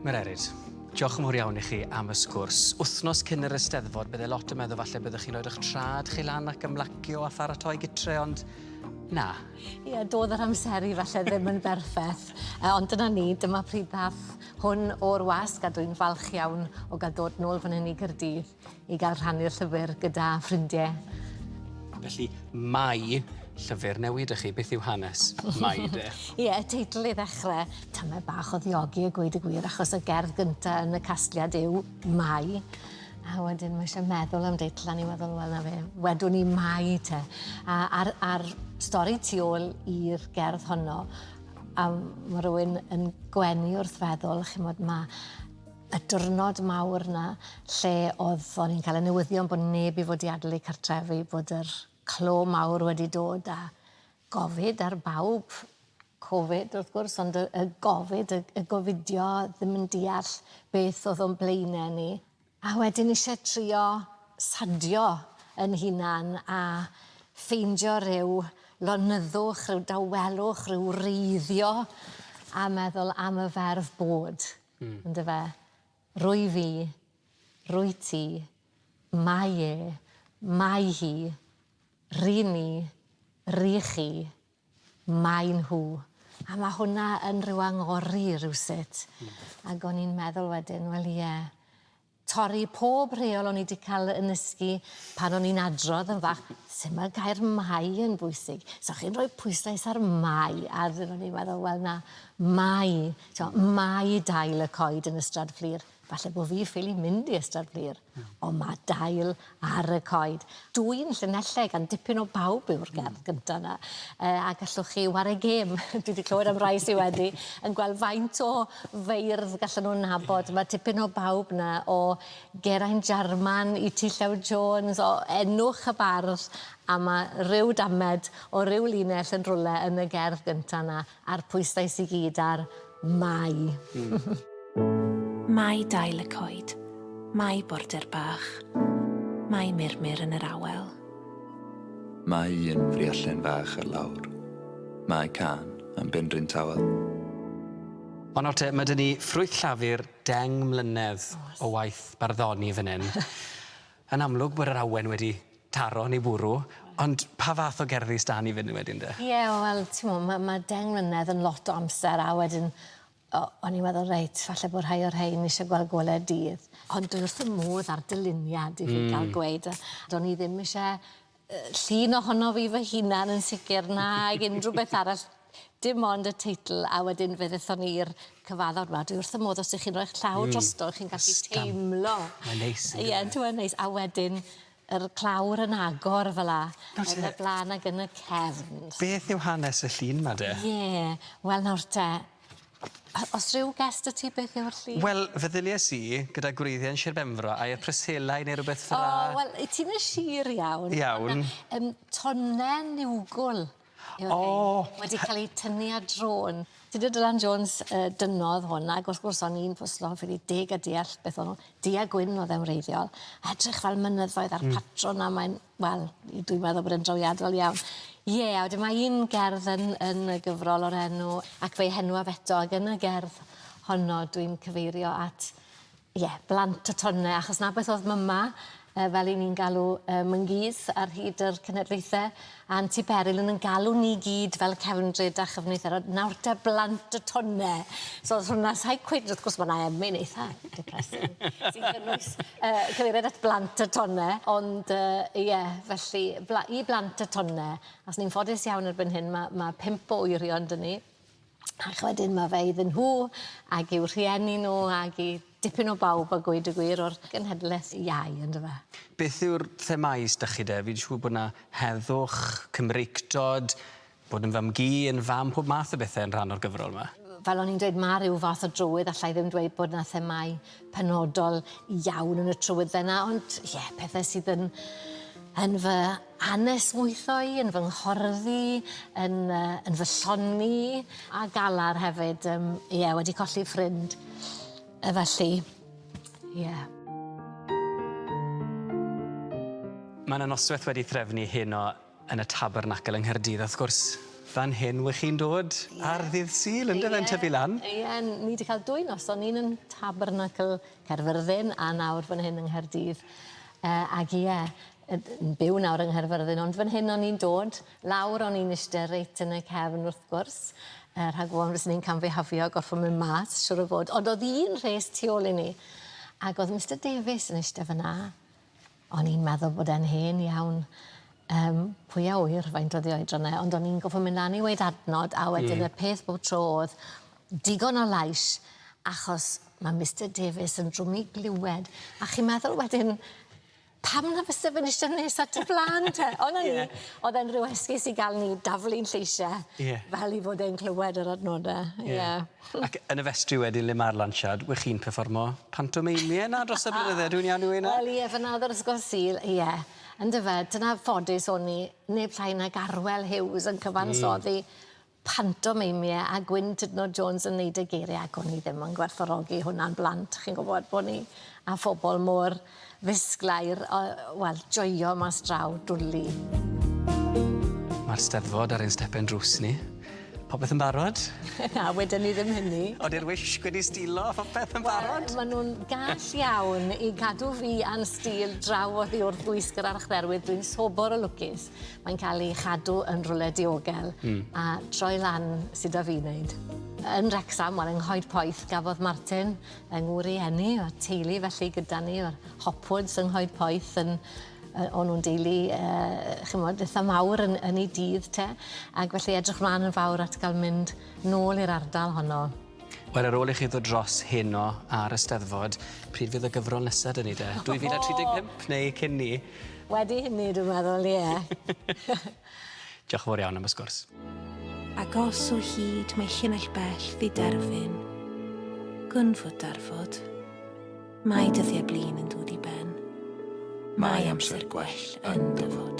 Mererid, diolch yn fawr iawn i chi am y sgwrs. Wythnos cyn yr Eisteddfod, bydde lot yn meddwl falle byddwch chi'n rhoi'ch trad chi lan ac ymlacio a pharatoi gytre, ond na. Ie, doedd yr amseru falle ddim yn berffaith. Ond dyna ni, dyma pryd ddath hwn o'r wasg, a dwi'n falch iawn o gael dod nôl fan hyn i Gaerdydd i gael rhannu'r llyfr gyda ffrindiau. Felly, Mae, llyfr newid i chi, beth yw hanes Mae de? Ie, teitl i ddechrau, tyma bach o ddiogi a gweud y gwir, achos y gerdd gyntaf yn y casgliad yw Mae. A wedyn mae eisiau meddwl am deitl, a ni'n meddwl, wel na fe, wedwn ni Mae te. A'r stori tu ôl i'r gerdd honno, a mae rhywun yn gwenu wrth feddwl, chymod, mae y diwrnod mawr na lle oedd o'n i'n cael y newyddion bod neb i fod i adael eu cartrefu, bod yr clo mawr wedi dod a gofid ar bawb, Covid wrth gwrs, ond y gofid, y gofidio ddim yn deall beth oedd o'n blaenau ni. A wedyn eisiau trio sadio yn hunan a ffeindio rhyw lonyddwch, rhyw dawelwch, rhyw reiddio a meddwl am y ferf bod. Ynddo fe? Rwy fi, rwy ti, mae e, mae hi, ri ni, ri chi, mae nhw. A mae hwnna yn rhyw angori rhywsut. Ac o'n i'n meddwl wedyn, wel ie, torri pob reol o'n i wedi cael yn ysgu pan o'n i'n adrodd yn fach, sut mae'r gair Mae yn bwysig. So chi'n rhoi pwyslais ar Mae, a dyn o'n i'n meddwl, wel na, Mae, Mae dail y coed yn Ystrad Fflur. Falle bod fi ffili mynd i Ystrad Fflur, ond mae dail ar y coed. Dwi'n llynellau gan dipyn o bawb yw'r gerdd gyntaf yna. A gallwch chi ware gêm, dwi wedi clywed am rai sydd wedi, yn gweld faint o feirdd gallen nhw'n nabod. Mae dipyn o bawb yna, o Geraint Jarman i Tyllaw Jones, o enwch y bardd, a mae rhyw damed o ryw linell yn rwle yn y gerdd gyntaf yna, a'r pwyslais i gyd ar Mae. Mae dail y coed, mae border bach, mae murmur yn yr awel. Mae un friallen fach ar lawr, mae can am Benryn Tawel. Ond nawr te, mae dyn ni ffrwyth llafur 10 mlynedd o waith barddoni fan hyn. Yn amlwg bod yr awen wedi taro neu bwrw, ond pa fath o gerddi stan i fynd wedyn de? Ie, wel, ti'n mwyn, mae 10 mlynedd yn lot o amser, a wedyn o'n i'n meddwl, reit, falle bod rhai o'r rhain eisiau gweld golau dydd. Ond dwi wrth y modd ar dyluniad i fi gael gweud. Do'n i ddim eisiau llun ohono fi fy hunan yn sicr na ag unrhyw beth arall. Dim ond y teitl, a wedyn fe ddethon ni'r cyfaddawd yma. Dwi wrth y modd os ydych chi'n rhoi'ch llaw drosto, chi'n gallu teimlo. Mae'n neis. Ie, dwi'n neis. A wedyn yr clawr yn agor fel la, yn y blaen ac yn y cefn. Beth yw hanes y llun ma de? Ie, wel nawr te, os rhyw gest y ti beth yw'r llun? Wel, feddyliais i gyda gwreiddiau'n Sir Benfro a i'r preselau neu rhywbeth ffra. O, wel, ti'n y sir iawn. Iawn. Tonne niwgl. Wedi cael ei tynnu a drôn. Tudur Dylan Jones dynodd hwnna, ac wrth gwrs o'n i'n pwslo ffili deg a deall beth o'n nhw. Dia gwyn oedd emreiddiol. Edrych fel mynyddoedd ar patrwn a mae'n, wel, dwi'n meddwl bod yn drawiadol iawn. Ie, a wedyn mae un gerdd yn y gyfrol o'r enw, ac fe'i henwaf eto, ac yn y gerdd honno dwi'n cyfeirio at, blant y tonne, achos na beth oedd myma, fel i ni'n galw myngys ar hyd yr cenedlaethau, a Aunty Beryl yn galw ni gyd fel cefndryd a chyfnither, nawr te blant y tonne. So hwnna, sa'i cwyd, wrth gwrs mae'na emyn eitha depressing, sy'n cynnwys cyfeiriad at blant y tonne, ond felly, i blant y tonne, as ni'n ffodus iawn erbyn hyn, mae 5 o wyrion dyn ni, ac wedyn mae fe iddyn nhw, ac i'w rhieni nhw, ac i dipyn o bawb a gweud y gwir o'r genhedlaeth iau, ynddo fe. Beth yw'r themais da chi de? Fi'n siŵr bod yna heddwch, Cymreictod, bod yn famgu, yn fam, pob math o bethau yn rhan o'r gyfrol yma. Fel o'n i'n dweud, mae rhyw fath o drywydd, allai ddim dweud bod yna themau penodol iawn yn y trywyddau yna, ond pethau sydd yn fy anesmwytho i, yn fy nghorddi, yn fy lloni, a galar hefyd, wedi colli ffrind. Felly, Mae yna noswaith wedi threfnu heno yn y Tabernacl yng Nghaerdydd, wrth gwrs. fan hyn wych chi'n dod ar ddydd Sul, ynddo fe'n tyfu lan? Ie, ni wedi cael 2 noson, un yn Tabernacl Caerfyrddin a nawr fan hyn yng Nghaerdydd. Ac ie, yn byw nawr yng Nghaerfyrddin, ond fan hyn o'n i'n dod. Lawr o'n i'n eistedd reit yn y cefn wrth gwrs. Rhaglen fes ni'n canfihafio gorffo mynd mas, siwr o fod. Ond oedd un rhes tu ôl i ni. Ac oedd Mr Davies yn eistedd fyna. O'n i'n meddwl bod e'n hen iawn. Pwy a wyr faint oedd ei oedran e, ond o'n i'n goffo mynd lan i weid adnod, a wedyn y peth bob tro oedd digon o lais, achos mae Mr Davies yn drwm i glywed. A chi'n meddwl wedyn, pam na fysa fe'n eistedd nes at y blaen te? Oedd e'n rhyw esgus i gael ni daflu'n lleisiau, fel i fod e'n clywed yr adnodau. Ac yn y festri wedyn le mae'r lansiad, wych chi'n perfformo pantomeimie na dros y blynydde, dwi'n iawn i weina? Wel fyna oedd yr ysgol Sul, Yn dyfe, dyna ffodus o'n i, neb llai nag Arwel Hughes yn cyfansoddi pantomeimie a Gwyn Tudur Jones yn neud y geiriau, ac o'n i ddim yn gwerthfawrogi hwnna'n blant. Chi'n gwybod bod ni a phobl mor fusglair, wel, joio mas draw, dwli. Mae'r Steddfod ar ein stepen drws ni. Popeth yn barod? Na, wedyn ni ddim hynny. Ond i'r wisg wedi stilo, popeth yn barod? Maen nhw'n gall iawn i gadw fi a'n stil draw oddi wrth gwisg yr Archdderwydd. Dwi'n sobor o lwcus. Mae'n cael ei chadw yn rwle diogel a troi lan sydd â fi wneud. Yn Wrecsam, wel, yng Nghoed Poeth, gafodd Martin yng ngŵr i enni, o'r teulu felly gyda ni, o'r Hopwoods yng Nghoed Poeth o'n nhw'n deulu, chymod, eitha mawr yn ei dydd te, ac felly edrych mlaen yn fawr at gael mynd nôl i'r ardal honno. Wel, ar ôl i chi ddod dros Heno ar y Steddfod, pryd fydd y gyfrol nesaf dyn ni de? 2035 neu cyn ni? Wedi hynny, dwi'n meddwl, Diolch yn fawr iawn am y sgwrs. Ac os o hyd mae llinell bell ddiderfyn, gynfod darfod, mae dyddiau blin yn dod i ben. Mae amser gwell yn dyfod.